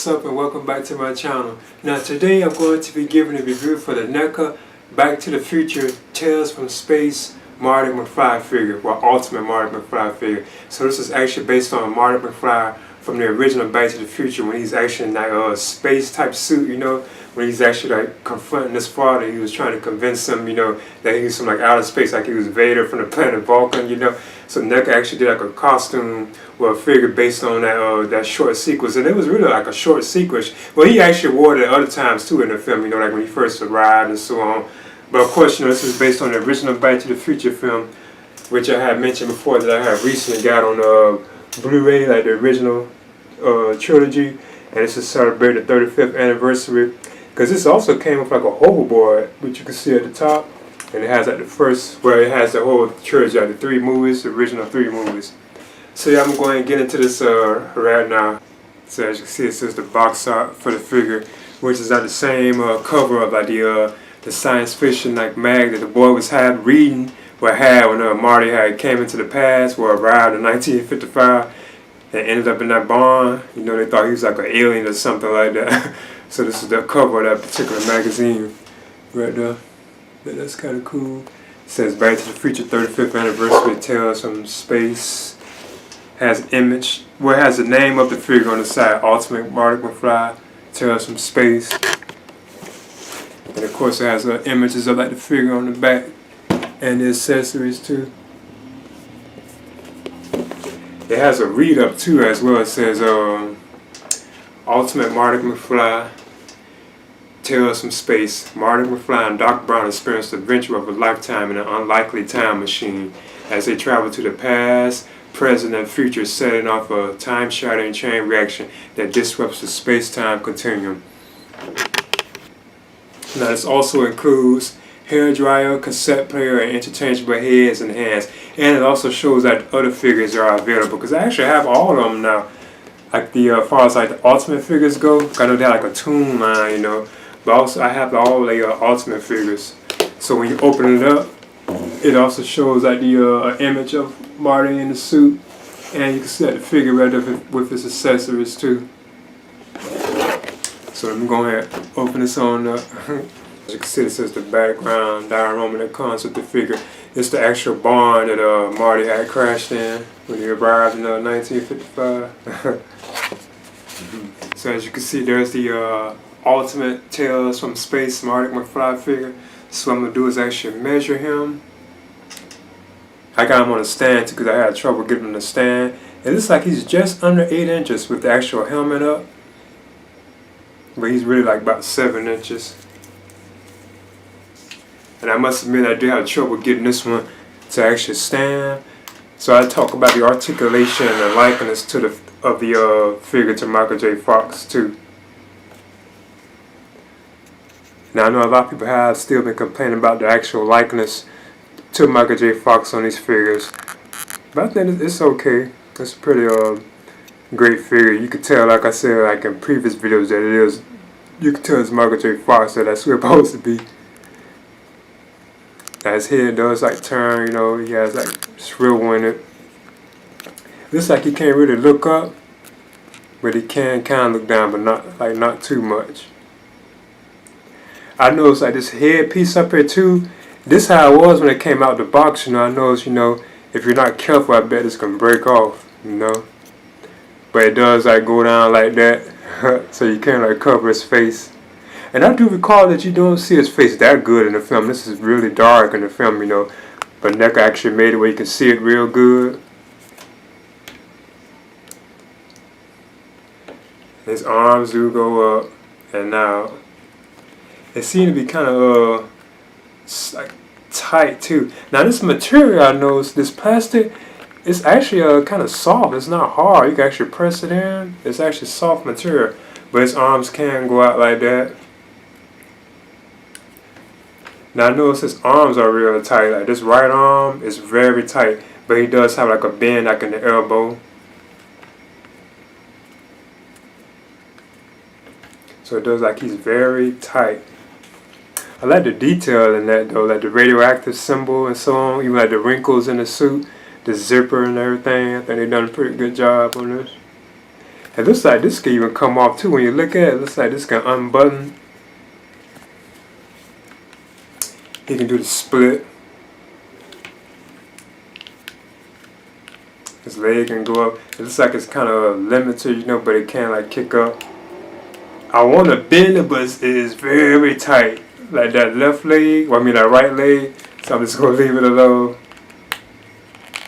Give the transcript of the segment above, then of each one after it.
What's up and welcome back to my channel. Now today I'm going to be giving a review for the NECA Back to the Future Tales from Space Marty Mcfly figure, or Ultimate Marty Mcfly figure. So this is actually based on Marty Mcfly from the original Back to the Future when he's actually in that space type suit, you know, when he's actually like confronting his father. He was trying to convince him, you know, that he was from like outer space, like he was Vader from the planet Vulcan, you know. So NECA actually did like a costume or a figure based on that short sequence, and it was really like a short sequence. Well, he actually wore it at other times too in the film, you know, like when he first arrived and so on. But of course, you know, this is based on the original Back to the Future film, which I had mentioned before that I have recently got on Blu-ray, like the original trilogy, and this is celebrating the 35th anniversary. Because this also came with like a hoverboard, which you can see at the top. And it has like the first, well, it has the whole trilogy, like the 3 movies, the original 3 movies. So yeah, I'm going to get into this right now. So as you can see, it says the box art for the figure, which is like the same cover of like the science fiction like mag that the boy was reading, or had when Marty had came into the past, or arrived in 1955, and ended up in that barn. You know, they thought he was like an alien or something like that. So this is the cover of that particular magazine right there. That's kind of cool. It says Back to the Future 35th Anniversary Tales from Space. Has image, well, it has the name of the figure on the side, Ultimate Marty Mcfly Tales from Space. And of course it has images of like the figure on the back and the accessories too. It has a read up too as well. It says Ultimate Marty Mcfly Tales from Space. Marty Mcfly and Doc Brown experienced the adventure of a lifetime in an unlikely time machine as they travel to the past, present, and future, setting off a time-shattering chain reaction that disrupts the space-time continuum. Now this also includes hairdryer, cassette player, and interchangeable heads and hands. And it also shows that other figures are available, because I actually have all of them now. Like the as far as like the Ultimate figures go, I know they have like a tune line, you know. But also I have all the Ultimate figures. So when you open it up, it also shows like the image of Marty in the suit, and you can see the figure right there with his accessories too. So let me go ahead and open this on up. As you can see, this is the background diorama that comes with the figure. It's the actual barn that Marty had crashed in when he arrived in 1955. So as you can see, there's the Ultimate Tales from Space Marty Mcfly figure. So what I'm going to do is actually measure him. I got him on a stand too because I had trouble getting him to stand. It looks like he's just under 8 inches with the actual helmet up. But he's really like about 7 inches. And I must admit I do have trouble getting this one to actually stand. So I talk about the articulation and the likeness to the figure to Michael J. Fox too. Now I know a lot of people have still been complaining about the actual likeness to Michael J. Fox on these figures, but I think it's okay. It's a pretty great figure. You can tell, like I said, like in previous videos, that it is. You can tell it's Michael J. Fox, that that's what it's supposed to be. Now his head does like turn, you know. He has like swivel in it. Looks like he can't really look up, but he can kind of look down, but not too much. I noticed like this head piece up here too. This how it was when it came out the box, you know. I noticed, you know, if you're not careful, I bet it's gonna break off, you know. But it does like go down like that, so you can't like cover his face. And I do recall that you don't see his face that good in the film. This is really dark in the film, you know. But NECA actually made it where you can see it real good. His arms do go up and out. It seems to be kind of like tight too. Now this material, I noticed, this plastic, it's actually kind of soft. It's not hard. You can actually press it in. It's actually soft material, but his arms can go out like that. Now I notice his arms are real tight. Like this right arm is very tight, but he does have like a bend like in the elbow. So it does like he's very tight. I like the detail in that though, like the radioactive symbol and so on, even like the wrinkles in the suit, the zipper and everything. I think they've done a pretty good job on this. It looks like this can even come off too. When you look at it, it looks like this can unbutton. You can do the split. His leg can go up. It looks like it's kind of limited, you know, but it can like kick up. I want to bend it, but it is very, very tight. Like that left leg, well, I mean that right leg. So I'm just gonna leave it alone.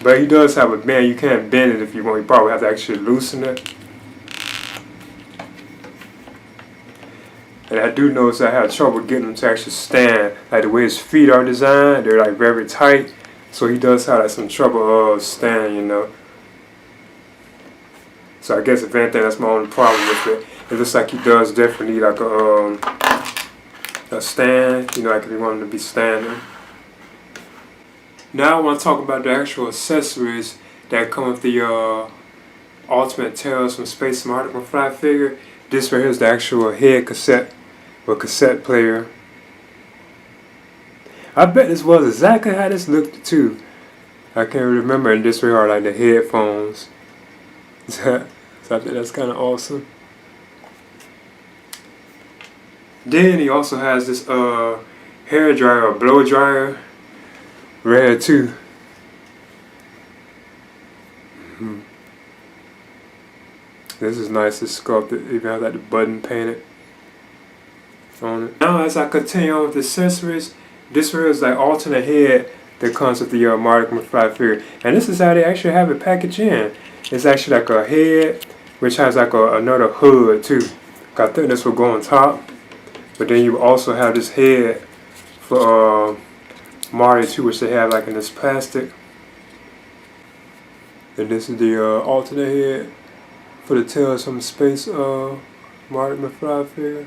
But he does have a bend. You can't bend it if you want. You probably have to actually loosen it. And I do notice I have trouble getting him to actually stand. Like the way his feet are designed, they're like very tight. So he does have like some trouble standing, you know. So I guess if anything, that's my only problem with it. It looks like he does definitely need like a stand, you know, like if you want him to be standing. Now I want to talk about the actual accessories that come with the Ultimate Tales from Space Marty Mcfly figure. This right here is the actual head cassette or cassette player. I bet this was exactly how this looked too. I can't remember, and this right here are like the headphones. So I think that's kind of awesome. Then he also has this hairdryer or blow dryer right here too. This is nice, it's sculpted, even has like the button painted on it. Now as I continue on with the accessories, this here is like alternate head that comes with the Marty Mcfly figure. And this is how they actually have it packaged in. It's actually like a head, which has like another hood too. I think this will go on top. But then you also have this head for Marty too, which they have like in this plastic. And this is the alternate head for the Tales from Space Marty Mcfly figure.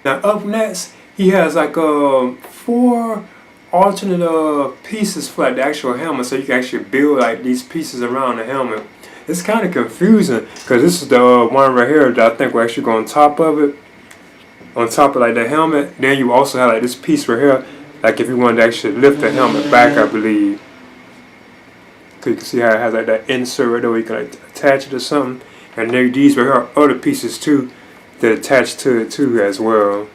Now up next, he has like 4 alternate pieces for like the actual helmet, so you can actually build like these pieces around the helmet. It's kind of confusing because this is the one right here that I think will actually go on top of it, on top of like the helmet. Then you also have like this piece right here, like if you wanted to actually lift the helmet back, I believe. So you can see how it has like that insert right there where you can like attach it to something. And then these right here are other pieces too that attach to it too as well.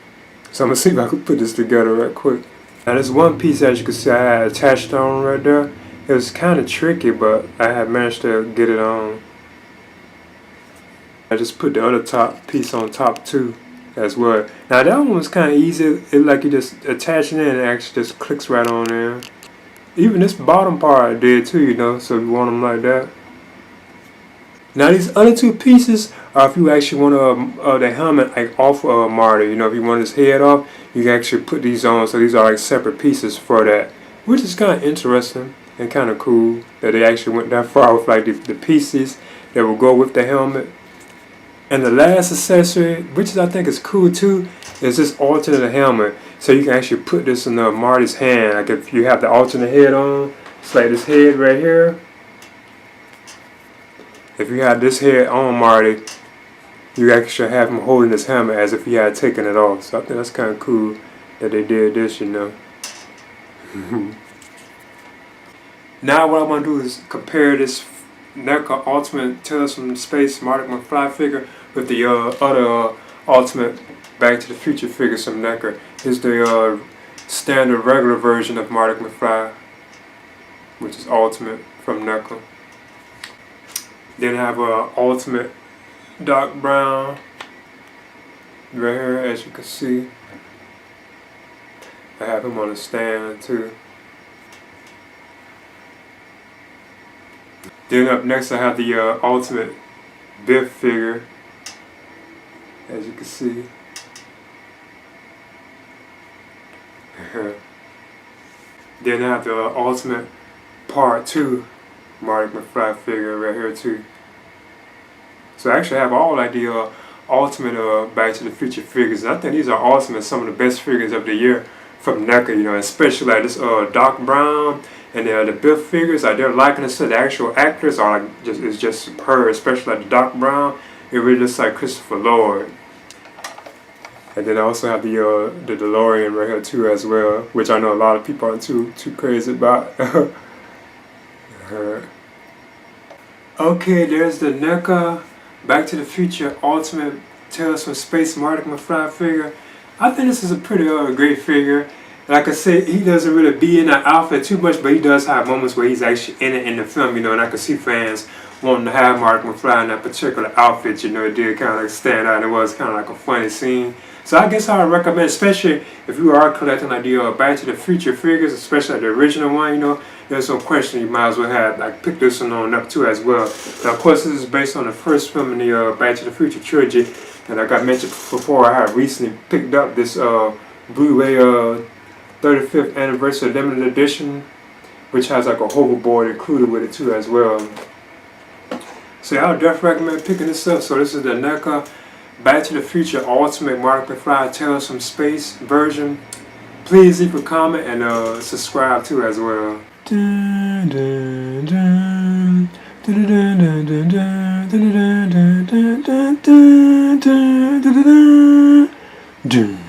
So I'm gonna see if I can put this together right quick. Now this one piece, as you can see, I had attached on right there. It was kind of tricky, but I had managed to get it on. I just put the other top piece on top too as well. Now that one was kind of easy. It like you just attach it in and it actually just clicks right on there. Even this bottom part I did too, you know, so if you want them like that. Now these other 2 pieces are if you actually want the helmet like off of Marty. You know, if you want his head off, you can actually put these on. So these are like separate pieces for that, which is kind of interesting and kind of cool that they actually went that far with like the pieces that will go with the helmet. And the last accessory, which I think is cool too, is this alternate helmet. So you can actually put this in Marty's hand. Like if you have the alternate head on, it's like this head right here. If you had this head on Marty, you actually have him holding this helmet as if he had taken it off. So I think that's kind of cool that they did this, you know. Now what I want to do is compare this NECA Ultimate Tales from Space Marty Mcfly figure with the other Ultimate Back to the Future figures from NECA. This is the standard regular version of Marty Mcfly, which is Ultimate from NECA. Then I have Ultimate dark brown right here, as you can see. I have him on a stand too. Then up next I have the Ultimate Biff figure, as you can see. Then I have the Ultimate Part 2 Marty Mcfly figure right here too. So I actually have all like the Ultimate Back to the Future figures. And I think these are awesome and some of the best figures of the year from NECA, you know, especially like this Doc Brown and the Biff figures. Like their likeness to the actual actors are like just superb, especially like the Doc Brown. It really looks like Christopher Lloyd. And then I also have the DeLorean right here too as well, which I know a lot of people aren't too crazy about. Okay, there's the NECA Back to the Future Ultimate Tales from Space Marty McFly figure. I think this is a pretty great figure. Like I said, he doesn't really be in that outfit too much, but he does have moments where he's actually in it in the film, you know, and I can see fans wanting to have Marty McFly in that particular outfit, you know. It did kind of like stand out. It was kind of like a funny scene. So I guess I would recommend, especially if you are collecting like the Back to the Future figures, especially like the original one, you know, there's no question you might as well have like pick this one on up too as well. Now, of course, this is based on the first film in the Back to the Future trilogy, and like I mentioned before, I have recently picked up this Blu-ray 35th anniversary limited edition, which has like a hoverboard included with it too as well. So yeah, I would definitely recommend picking this up. So this is the NECA Back to the Future Ultimate Marty McFly Tales from Space version. Please leave a comment and subscribe too as well. Dun, dun, dun. Dun, dun, dun, dun, dun, dun, dun, dun, dun, dun, dun, dun, dun, dun, dun.